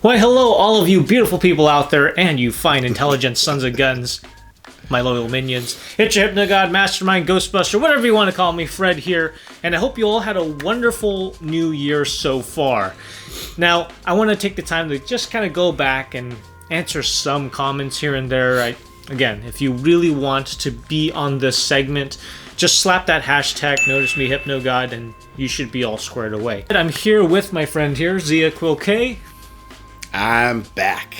Why, hello, all of you beautiful people out there, and you fine, intelligent sons of guns, my loyal minions. It's your Hypnogod, Mastermind, Ghostbuster, whatever you want to call me, Fred here, and I hope you all had a wonderful new year so far. Now, I want to take the time to just kind of go back and answer some comments here and there. Again, if you really want to be on this segment, just slap that hashtag, notice me Hypnogod, and you should be all squared away. I'm here with my friend here, Zia Quilke. I'm back.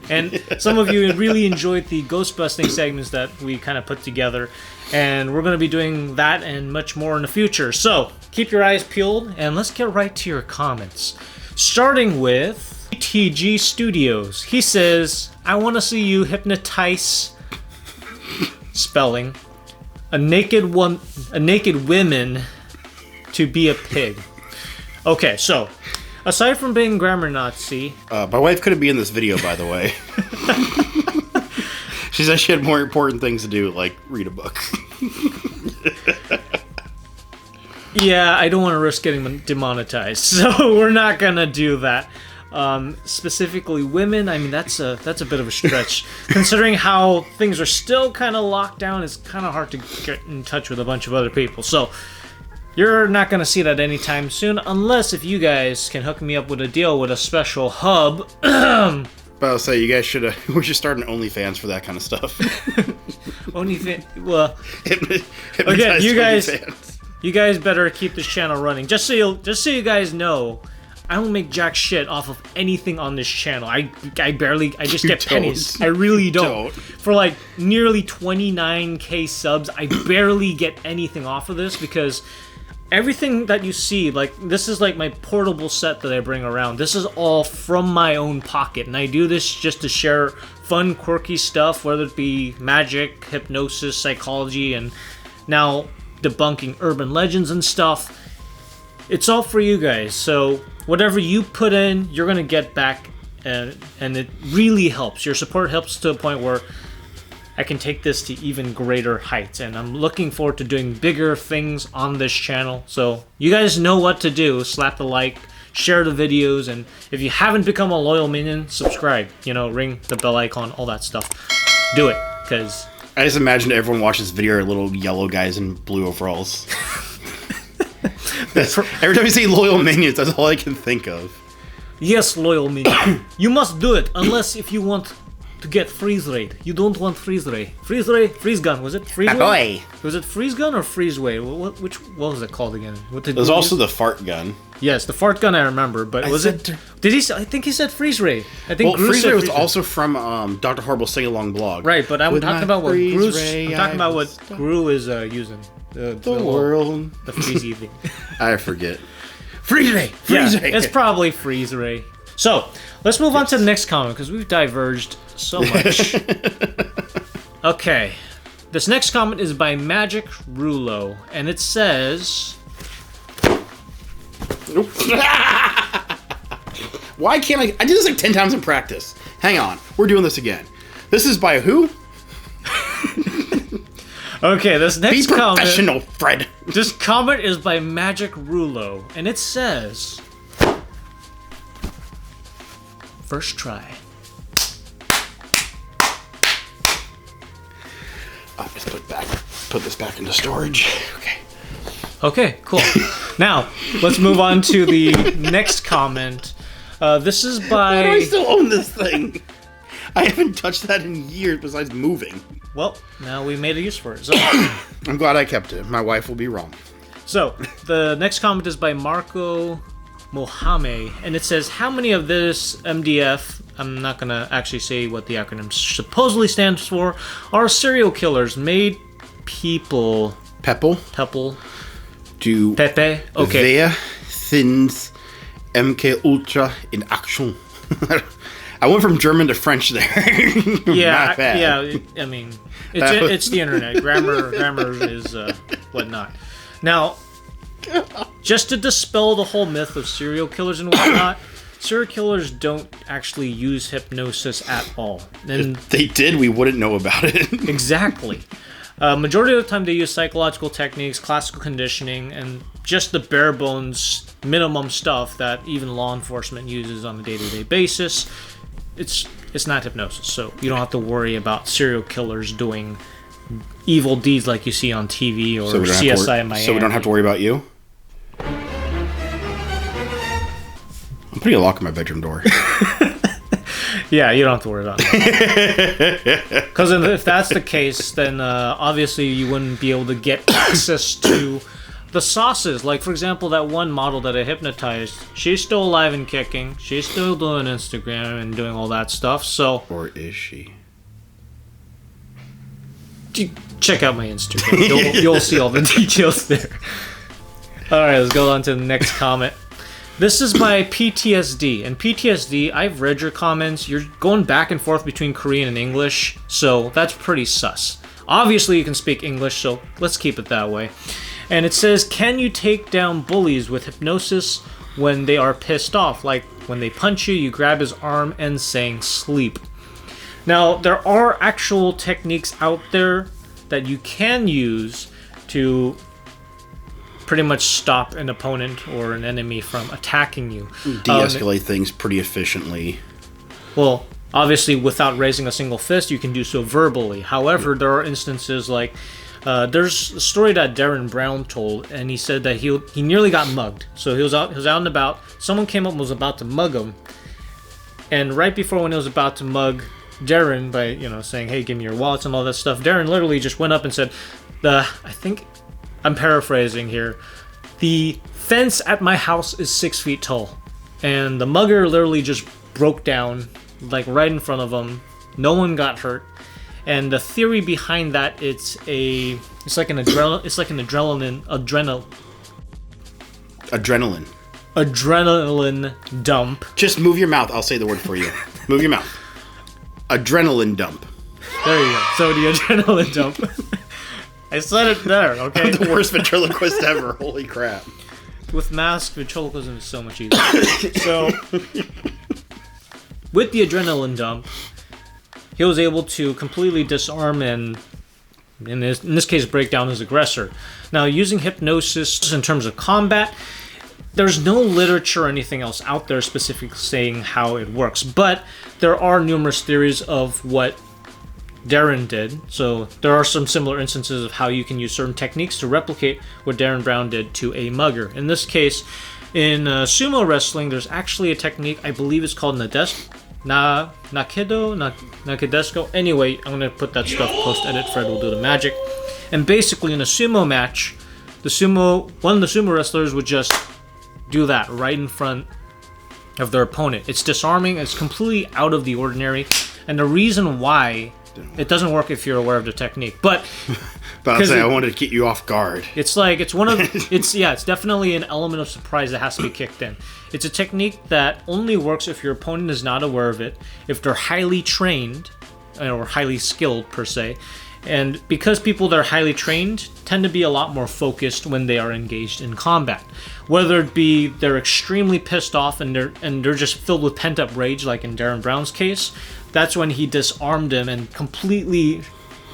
And some of you really enjoyed the ghost busting segments that we kind of put together, and we're going to be doing that and much more in the future. So keep your eyes peeled, and let's get right to your comments. Starting with TG Studios. He says, I want to see you hypnotize, spelling, a naked women to be a pig. Okay, so aside from being grammar Nazi, my wife couldn't be in this video, by the way. She said she had more important things to do, like read a book. Yeah, I don't want to risk getting demonetized, so we're not gonna do that. Specifically women, I mean, that's a bit of a stretch. Considering how things are still kind of locked down, it's kind of hard to get in touch with a bunch of other people. So you're not going to see that anytime soon, unless if you guys can hook me up with a deal with a special hub. But I'll say, you guys should, we should start an OnlyFans for that kind of stuff. OnlyFans, well, again, you guys better keep this channel running. Just so you guys know, I don't make jack shit off of anything on this channel. I just get pennies. I really don't. For like nearly 29k subs, I barely get anything off of this because everything that you see, like, this is like my portable set that I bring around. This is all from my own pocket, and I do this just to share fun, quirky stuff, whether it be magic, hypnosis, psychology, and now debunking urban legends and stuff. It's all for you guys, so whatever you put in, you're gonna get back, and it really helps. Your support helps to a point where I can take this to even greater heights, and I'm looking forward to doing bigger things on this channel. So you guys know what to do. Slap the like, share the videos, and if you haven't become a loyal minion, subscribe. You know, ring the bell icon, all that stuff. Do it, because I just imagine everyone watches this video are little yellow guys in blue overalls. Every time you say loyal minions, that's all I can think of. Yes, loyal minion. You must do it, unless if you want to get freeze ray. You don't want freeze ray. Freeze ray, freeze gun. Was it freeze ray? Was it freeze gun or freeze ray? What was it called again? There's also the fart gun. Yes, the fart gun I remember, but did he? I think he said freeze ray. I think freeze ray was also from Dr. Horrible's sing along blog. Right, but I'm talking about what Gru's. I'm talking about what Gru is using. The world. The freezy thing. I forget. Freeze ray. Freeze ray. It's probably freeze ray. So let's move on to the next comment because we've diverged so much. Okay, this next comment is by Magic Rulo, and it says, why can't I did this like 10 times in practice. Hang on, we're doing this again. This is by who? Okay, this next comment. Be professional, Fred. This comment is by Magic Rulo, and it says, first try. I'll just put this back into storage. Okay, cool. Now, let's move on to the next comment. This is by... Why do I still own this thing? I haven't touched that in years besides moving. Well, now we made a use for it. So I'm glad I kept it. My wife will be wrong. So, the next comment is by Marco Mohame, and it says, how many of this MDF, I'm not going to actually say what the acronym supposedly stands for, are serial killers made people... Pepple. Do Pepe? Okay. Wer sind MK Ultra in Action? I went from German to French there. Yeah, yeah. I mean, it's the internet. Grammar is whatnot. Now, just to dispel the whole myth of serial killers and whatnot, serial killers don't actually use hypnosis at all. And if they did, we wouldn't know about it. Exactly. Majority of the time they use psychological techniques, classical conditioning, and just the bare bones minimum stuff that even law enforcement uses on a day-to-day basis. It's not hypnosis, so you don't have to worry about serial killers doing evil deeds like you see on TV or CSI Miami. So we don't have to worry about you? I'm putting a lock on my bedroom door. Yeah, you don't have to worry about that. Because if that's the case, then obviously you wouldn't be able to get access to the sauces. Like, for example, that one model that I hypnotized, she's still alive and kicking. She's still doing Instagram and doing all that stuff, so... Or is she? Check out my Instagram. You'll see all the details there. Alright, let's go on to the next comment. This is my PTSD. And PTSD, I've read your comments. You're going back and forth between Korean and English, so that's pretty sus. Obviously, you can speak English, so let's keep it that way. And it says, can you take down bullies with hypnosis when they are pissed off? Like, when they punch you, you grab his arm and saying sleep. Now, there are actual techniques out there that you can use to pretty much stop an opponent or an enemy from attacking you. De-escalate things pretty efficiently. Well, obviously, without raising a single fist, you can do so verbally. However, there are instances like... there's a story that Darren Brown told, and he said that he nearly got mugged. So he was out and about. Someone came up and was about to mug him, and right before when he was about to mug Darren by saying, "Hey, give me your wallets" and all that stuff, Darren literally just went up and said, I think I'm paraphrasing here, the fence at my house is 6 feet tall, and the mugger literally just broke down like right in front of him. No one got hurt. And the theory behind that, it's like an adrenaline dump. Just move your mouth. I'll say the word for you. Move your mouth. Adrenaline dump. There you go. So the adrenaline dump. I said it there, okay? I'm the worst ventriloquist ever. Holy crap. With masks, ventriloquism is so much easier. So, with the adrenaline dump, he was able to completely disarm and, in this case, break down his aggressor. Now, using hypnosis in terms of combat, there's no literature or anything else out there specifically saying how it works, but there are numerous theories of what Darren did. So there are some similar instances of how you can use certain techniques to replicate what Darren Brown did to a mugger. In this case, in sumo wrestling, there's actually a technique, I believe it's called Nakedesco. Anyway, I'm going to put that stuff post-edit. Fred will do the magic. And basically, in a sumo match, one of the sumo wrestlers would just do that right in front of their opponent. It's disarming. It's completely out of the ordinary. And the reason why it doesn't work if you're aware of the technique, but I wanted to get you off guard. It's definitely an element of surprise that has to be kicked in. It's a technique that only works if your opponent is not aware of it, if they're highly trained or highly skilled per se, and because people that are highly trained tend to be a lot more focused when they are engaged in combat. Whether it be they're extremely pissed off and they're just filled with pent-up rage, like in Darren Brown's case, that's when he disarmed him and he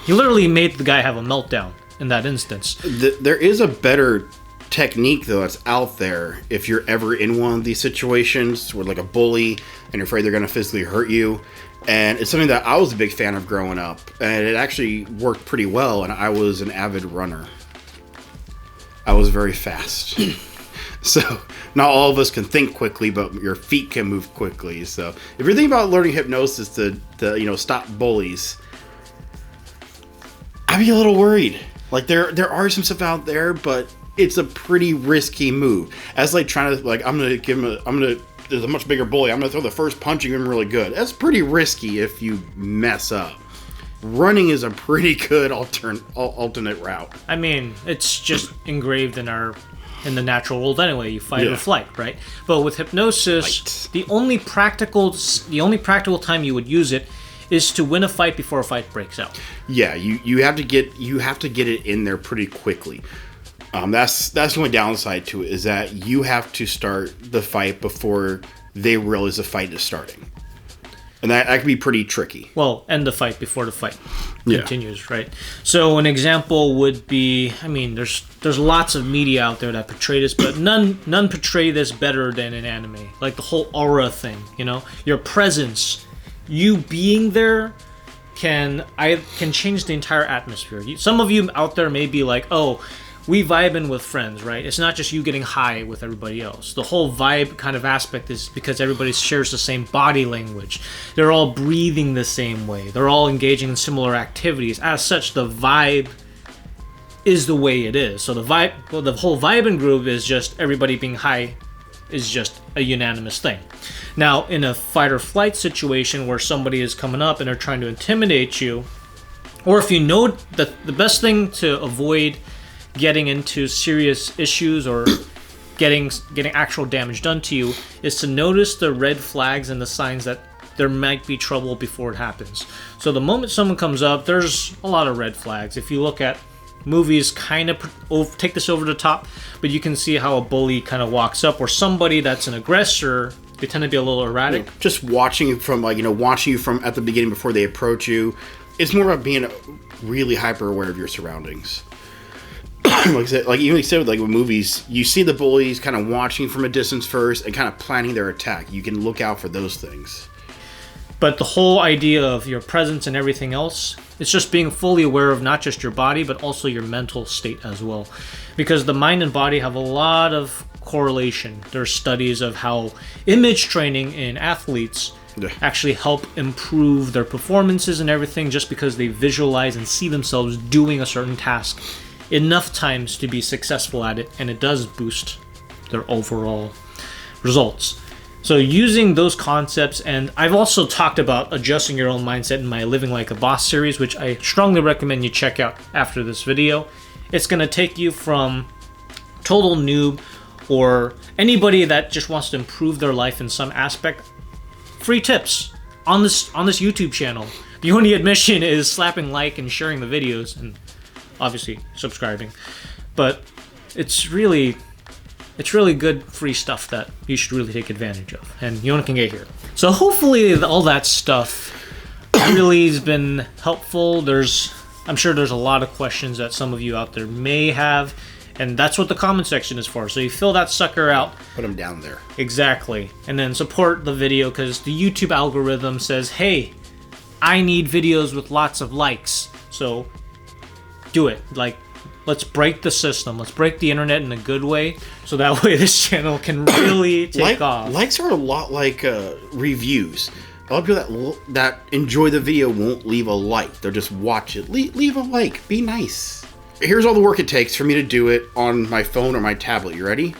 literally made the guy have a meltdown in that instance. There is a better technique, though, that's out there if you're ever in one of these situations where, like, a bully and you're afraid they're going to physically hurt you. And it's something that I was a big fan of growing up, and it actually worked pretty well, and I was an avid runner. I was very fast. So, not all of us can think quickly, but your feet can move quickly. So, if you're thinking about learning hypnosis to stop bullies, I'd be a little worried. Like, there are some stuff out there, but it's a pretty risky move. As like trying to, like, there's a much bigger bully, I'm gonna throw the first punch and give him really good. That's pretty risky if you mess up. Running is a pretty good alternate route. I mean, it's just engraved in the natural world anyway. You fight or flight, right? But with hypnosis, the only practical time you would use it is to win a fight before a fight breaks out. Yeah, you have to get it in there pretty quickly. That's the only downside to it, is that you have to start the fight before they realize the fight is starting. And that can be pretty tricky. Well, end the fight before the fight continues, right? So an example would be, I mean, there's lots of media out there that portray this, but none portray this better than an anime. Like the whole aura thing, you know? Your presence, you being there can change the entire atmosphere. Some of you out there may be like, oh, we vibing with friends, right? It's not just you getting high with everybody else. The whole vibe kind of aspect is because everybody shares the same body language. They're all breathing the same way. They're all engaging in similar activities. As such, the vibe is the way it is. So the whole vibe and groove is just everybody being high is just a unanimous thing. Now, in a fight or flight situation where somebody is coming up and they're trying to intimidate you, or if you know that the best thing to avoid getting into serious issues or getting actual damage done to you is to notice the red flags and the signs that there might be trouble before it happens. So the moment someone comes up, there's a lot of red flags. If you look at movies, kind of take this over the top, but you can see how a bully kind of walks up, or somebody that's an aggressor, they tend to be a little erratic. Just watching you from watching you from at the beginning before they approach you, it's more about being really hyper aware of your surroundings. Like you said, with movies, you see the bullies kind of watching from a distance first and kind of planning their attack. You can look out for those things. But the whole idea of your presence and everything else, it's just being fully aware of not just your body, but also your mental state as well. Because the mind and body have a lot of correlation. There's studies of how image training in athletes actually help improve their performances and everything just because they visualize and see themselves doing a certain task enough times to be successful at it, and it does boost their overall results. So using those concepts, and I've also talked about adjusting your own mindset in my Living Like a Boss series, which I strongly recommend you check out after this video. It's going to take you from total noob or anybody that just wants to improve their life in some aspect, free tips on this YouTube channel. The only admission is slapping like and sharing the videos, and obviously subscribing. But it's really good free stuff that you should really take advantage of, and you only can get here. So hopefully all that stuff really has been helpful. I'm sure there's a lot of questions that some of you out there may have, and that's what the comment section is for. So you fill that sucker out. Put them down there. Exactly. And then support the video, because the YouTube algorithm says, hey, I need videos with lots of likes. So do it. Let's break the system. Let's break the internet in a good way, so that way this channel can really take off. Likes are a lot like reviews. A lot of people that enjoy the video won't leave a like. They'll just watch it. Leave a like. Be nice. Here's all the work it takes for me to do it on my phone or my tablet. You ready?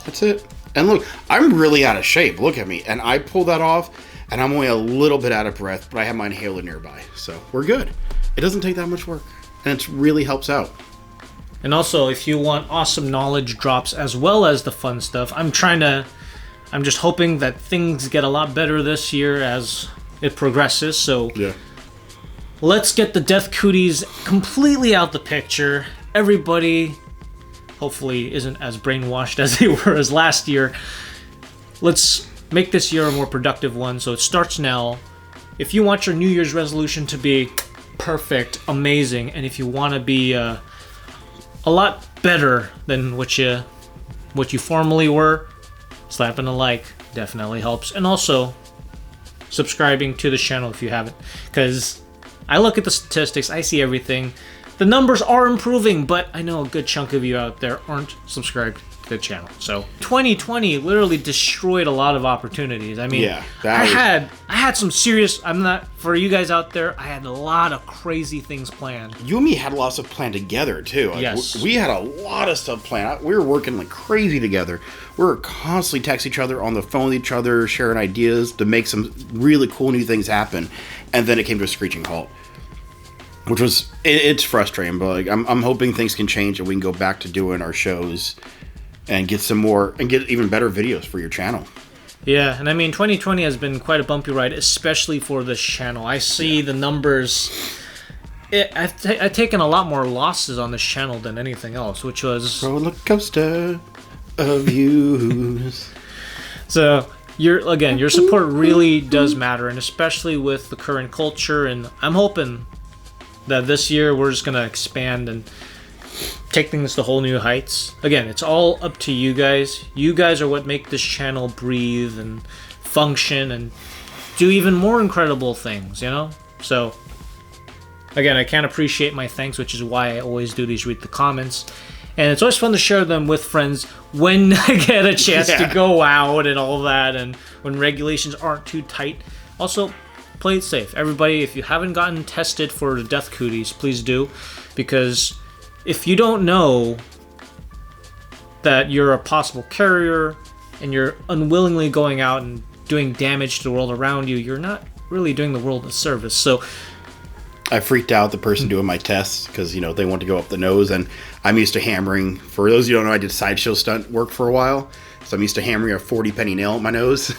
That's it. And look, I'm really out of shape. Look at me. And I pulled that off, and I'm only a little bit out of breath, but I have my inhaler nearby. So we're good. It doesn't take that much work, and it really helps out. And also, if you want awesome knowledge drops as well as the fun stuff, I'm just hoping that things get a lot better this year as it progresses. So yeah, let's get the death cooties completely out the picture. Everybody hopefully isn't as brainwashed as they were as last year. Let's make this year a more productive one. So it starts now. If you want your New Year's resolution to be perfect, amazing, and if you want to be a lot better than what you formerly were, slapping a like definitely helps. And also subscribing to the channel if you haven't, because I look at the statistics, I see everything. The numbers are improving, but I know a good chunk of you out there aren't subscribed to the channel. So 2020 literally destroyed a lot of opportunities. I mean, yeah, I had some serious, for you guys out there, I had a lot of crazy things planned. You and me had a lot of stuff planned together too. Yes. We had a lot of stuff planned. We were working like crazy together. We were constantly texting each other, on the phone with each other, sharing ideas to make some really cool new things happen. And then it came to a screeching halt, which was, it's frustrating, but I'm hoping things can change and we can go back to doing our shows and get some more, and get even better videos for your channel. Yeah, and I mean, 2020 has been quite a bumpy ride, especially for this channel. I see the numbers. I've taken a lot more losses on this channel than anything else, which was... roller coaster of views. So, your support really does matter, and especially with the current culture. And I'm hoping that this year we're just gonna expand and take things to whole new heights. Again, it's all up to you guys. You guys are what make this channel breathe and function and do even more incredible things, you know? So, again, I can't appreciate my thanks, which is why I always do these read the comments. And it's always fun to share them with friends when I get a chance to go out and all that, and when regulations aren't too tight. Also, play it safe. Everybody, if you haven't gotten tested for the death cooties, please do. Because if you don't know that you're a possible carrier and you're unwillingly going out and doing damage to the world around you, you're not really doing the world a service. So I freaked out the person doing my tests because, you know, they want to go up the nose, and I'm used to hammering. For those of you who don't know, I did sideshow stunt work for a while, so I'm used to hammering a 40-penny nail at my nose.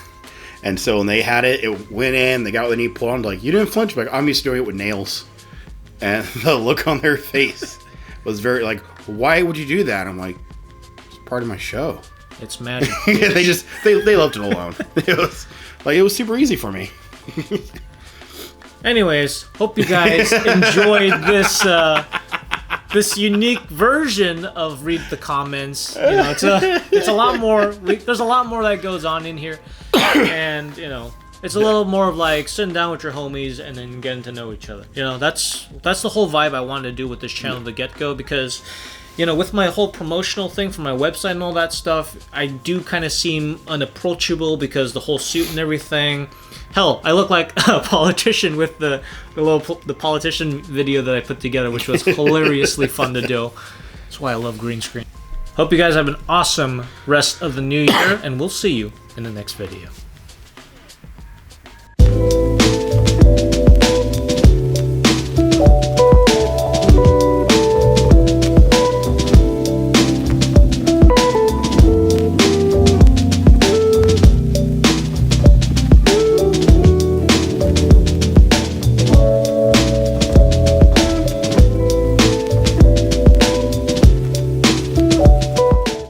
And so when they had it, it went in, they got what they need pulled on, like, you didn't flinch, but I'm used to doing it with nails. And the look on their face was very like, why would you do that? I'm like, it's part of my show. It's magic. they left it alone. It was super easy for me. Anyways, hope you guys enjoyed this unique version of read the comments. You know, it's a lot more. There's a lot more that goes on in here, and you know, it's a little more of like sitting down with your homies and then getting to know each other. You know, that's the whole vibe I wanted to do with this channel to get go, because, you know, with my whole promotional thing for my website and all that stuff, I do kind of seem unapproachable because the whole suit and everything. Hell, I look like a politician with the politician video that I put together, which was hilariously fun to do. That's why I love green screen. Hope you guys have an awesome rest of the new year, and we'll see you in the next video.